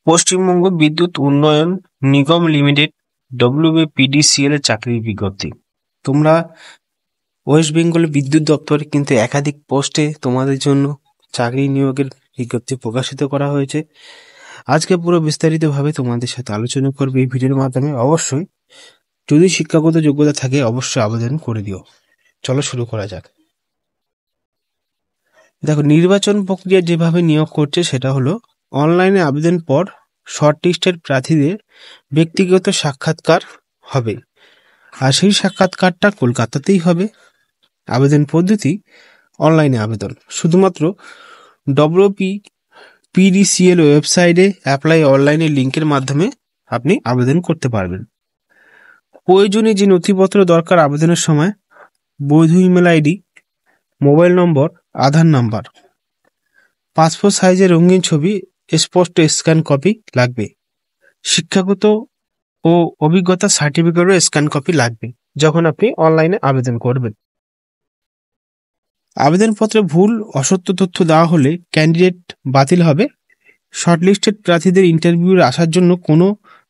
পশ্চিমবঙ্গ বিদ্যুৎ উন্নয়ন নিগম limited WBPDCL এর চাকরির বিজ্ঞপ্তি। তোমরা ওয়েস্ট বেঙ্গল বিদ্যুৎ দপ্তরে কিন্তু একাধিক পোস্টে তোমাদের জন্য চাকরি নিয়োগের বিজ্ঞপ্তি প্রকাশিত করা হয়েছে। আজকে পুরো বিস্তারিতভাবে তোমাদের সাথে আলোচনা করবে এই ভিডিওর মাধ্যমে। অবশ্যই যদি শিক্ষাগত যোগ্যতা থাকে অবশ্যই আবেদন করে দিও। চলো শুরু করা যাক। দেখো, নির্বাচন প্রক্রিয়া যেভাবে নিয়োগ করছে সেটা হলো অনলাইনে আবেদন পর শর্টলিস্টেড প্রার্থীদের ব্যক্তিগত সাক্ষাৎকার হবে, আর সেই সাক্ষাৎকারটা কলকাতাতেই হবে। আবেদন পদ্ধতি অনলাইনে আবেদন, শুধুমাত্র WBPDCL ওয়েবসাইটে অ্যাপ্লাই অনলাইনে লিঙ্কের মাধ্যমে আপনি আবেদন করতে পারবেন। প্রয়োজনীয় যে নথিপত্র দরকার আবেদনের সময়: বৈধ ইমেল আইডি, মোবাইল নম্বর, আধার নাম্বার, পাসপোর্ট সাইজের রঙিন ছবি, স্পষ্ট স্ক্যান কপি লাগবে। শিক্ষাগত ও অভিজ্ঞতা সার্টিফিকেটের স্ক্যান কপি লাগবে যখন আপনি অনলাইনে আবেদন করবেন। আবেদনপত্রে ভুল অসত্য তথ্য দেওয়া হলে ক্যান্ডিডেট বাতিল হবে। শর্টলিস্টেড প্রার্থীদের ইন্টারভিউয়ে আসার জন্য কোনো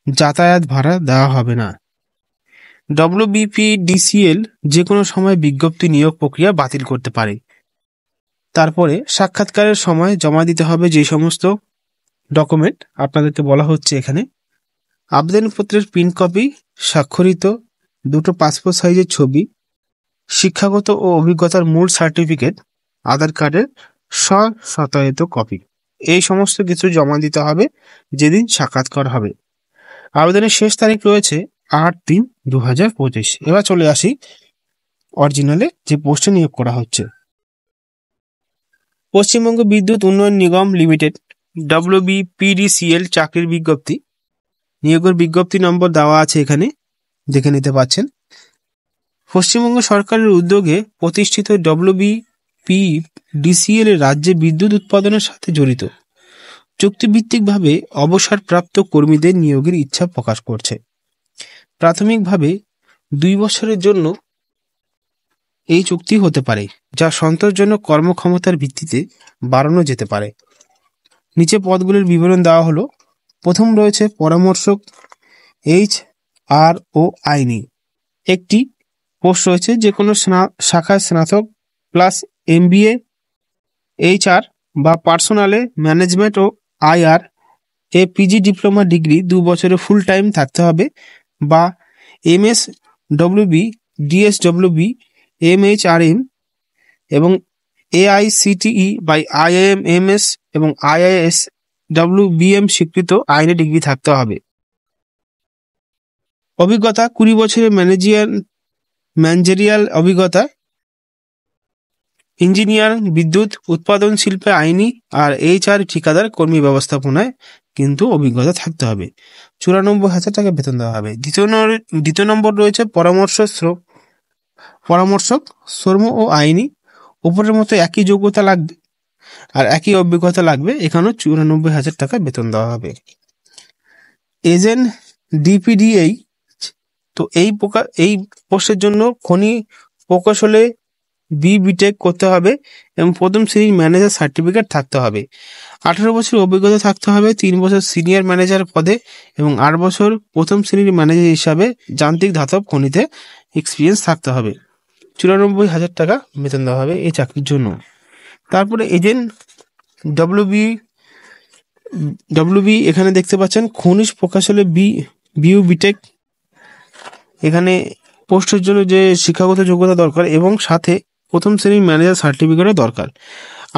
যাতায়াত ভাড়া দেওয়া হবে না। WBPDCL যে কোনো সময় বিজ্ঞপ্তি নিয়োগ প্রক্রিয়া বাতিল করতে পারে। তারপরে সাক্ষাৎকারের সময় জমা দিতে হবে যে সমস্ত ডকুমেন্ট আপনাদেরকে বলা হচ্ছে এখানে: আবেদনপত্রের প্রিন্ট কপি, স্বাক্ষরিত 2টো পাসপোর্ট সাইজের ছবি, শিক্ষাগত ও অভিজ্ঞতার মূল সার্টিফিকেট, আধার কার্ডের সত্যায়িত কপি। এই সমস্ত কিছু জমা দিতে হবে যেদিন সাক্ষাৎকার হবে। আবেদনের শেষ তারিখ রয়েছে 8/3/2025। এবার চলে আসি অরিজিনালে যে পোস্টে নিয়োগ করা হচ্ছে। পশ্চিমবঙ্গ বিদ্যুৎ উন্নয়ন নিগম লিমিটেড WBPDCL চাকরির বিজ্ঞপ্তি। নিয়োগের বিজ্ঞপ্তি নম্বর দেওয়া আছে এখানে, দেখে নিতে পাচ্ছেন। পশ্চিমবঙ্গ সরকারের উদ্যোগে প্রতিষ্ঠিত WBPDCL রাজ্যে বিদ্যুৎ উৎপাদনের সাথে জড়িত চুক্তিভিত্তিকভাবে অবসরপ্রাপ্ত কর্মীদের নিয়োগের ইচ্ছা প্রকাশ করছে। প্রাথমিকভাবে 2 বছরের জন্য এই চুক্তি হতে পারে, যা সন্তোষজনক কর্মক্ষমতার ভিত্তিতে বাড়ানো যেতে পারে। নিচে পদগুলির বিবরণ দেওয়া হলো। প্রথম রয়েছে পরামর্শক HR ও আইনি। একটি পোস্ট রয়েছে যে কোনো শাখায় স্নাতক প্লাস MBA HR বা পার্সোনালে ম্যানেজমেন্ট ও IR PG ডিপ্লোমা ডিগ্রি 2 বছরের ফুল টাইম থাকতে হবে, বা MSWB DSWB MHRM এবং AICTE বা IIMMS এবং IISWBM স্বীকৃত আইনে ডিগ্রি থাকতে হবে। অভিজ্ঞতা: 20 বছরের ম্যানেজারিয়াল অভিজ্ঞতা, ইঞ্জিনিয়ার, বিদ্যুৎ উৎপাদন শিল্পে আইনি আর HR ঠিকাদার কর্মী ব্যবস্থাপনায় কিন্তু অভিজ্ঞতা থাকতে হবে। 94,000 টাকা বেতন দেওয়া হবে। দ্বিতীয় নম্বর রয়েছে পরামর্শক শ্রম ও আইনি। উপরের মতো একই যোগ্যতা লাগবে আর একই অভিজ্ঞতা লাগবে। এখানেও 94,000 টাকা বেতন দেওয়া হবে। এজেন্ট DPDH, তো এই পোস্টের জন্য খনি প্রকৌশলে BTech করতে হবে এবং প্রথম শ্রেণীর ম্যানেজার সার্টিফিকেট থাকতে হবে। 18 বছর অভিজ্ঞতা থাকতে হবে, 3 বছর সিনিয়র ম্যানেজার পদে এবং 8 বছর প্রথম শ্রেণীর ম্যানেজার হিসাবে যান্ত্রিক ধাতব খনিতে এক্সপিরিয়েন্স থাকতে হবে। 94,000 টাকা বেতন দেওয়া হবে এই চাকরির জন্য। তারপরে এজেন্ট WB এখানে দেখতে পাচ্ছেন খনিজ প্রকৌশলে BTech। এখানে পোস্টের জন্য যে শিক্ষাগত যোগ্যতা দরকার এবং সাথে প্রথম শ্রেণীর ম্যানেজার সার্টিফিকেটও দরকার।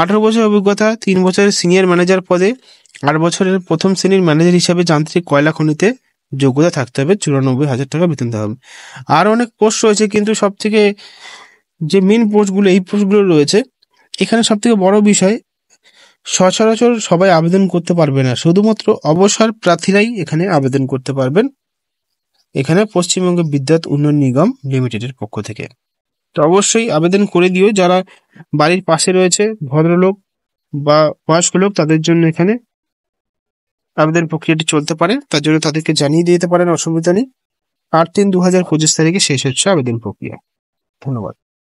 18 বছর অভিজ্ঞতা, 3 বছরের সিনিয়র ম্যানেজার পদে, 8 বছরের প্রথম শ্রেণীর ম্যানেজার হিসাবে যান্ত্রিক কয়লা খনিতে যোগ্যতা থাকতে হবে। 94,000 টাকা বেতন দেওয়া হবে। আর অনেক পোস্ট রয়েছে, কিন্তু সব থেকে যে মেন পোস্টগুলো এই পোস্টগুলো রয়েছে। এখানে সব থেকে বড় বিষয়, সচরাচর সবাই আবেদন করতে পারবে না, শুধুমাত্র অবসর প্রার্থীরাই এখানে আবেদন করতে পারবেন। এখানে পশ্চিমবঙ্গ বিদ্যুৎ উন্নয়ন নিগম লিমিটেডের পক্ষ থেকে। তো অবশ্যই আবেদন করে দিও। যারা বাড়ির পাশে রয়েছে, ভদ্রলোক বা বয়স্ক লোক, তাদের জন্য এখানে আবেদন প্রক্রিয়াটি চলতে পারে, তার জন্য তাদেরকে জানিয়ে দিতে পারেন, অসুবিধা নেই। 8/3/2025 তারিখে শেষ হচ্ছে আবেদন প্রক্রিয়া। ধন্যবাদ।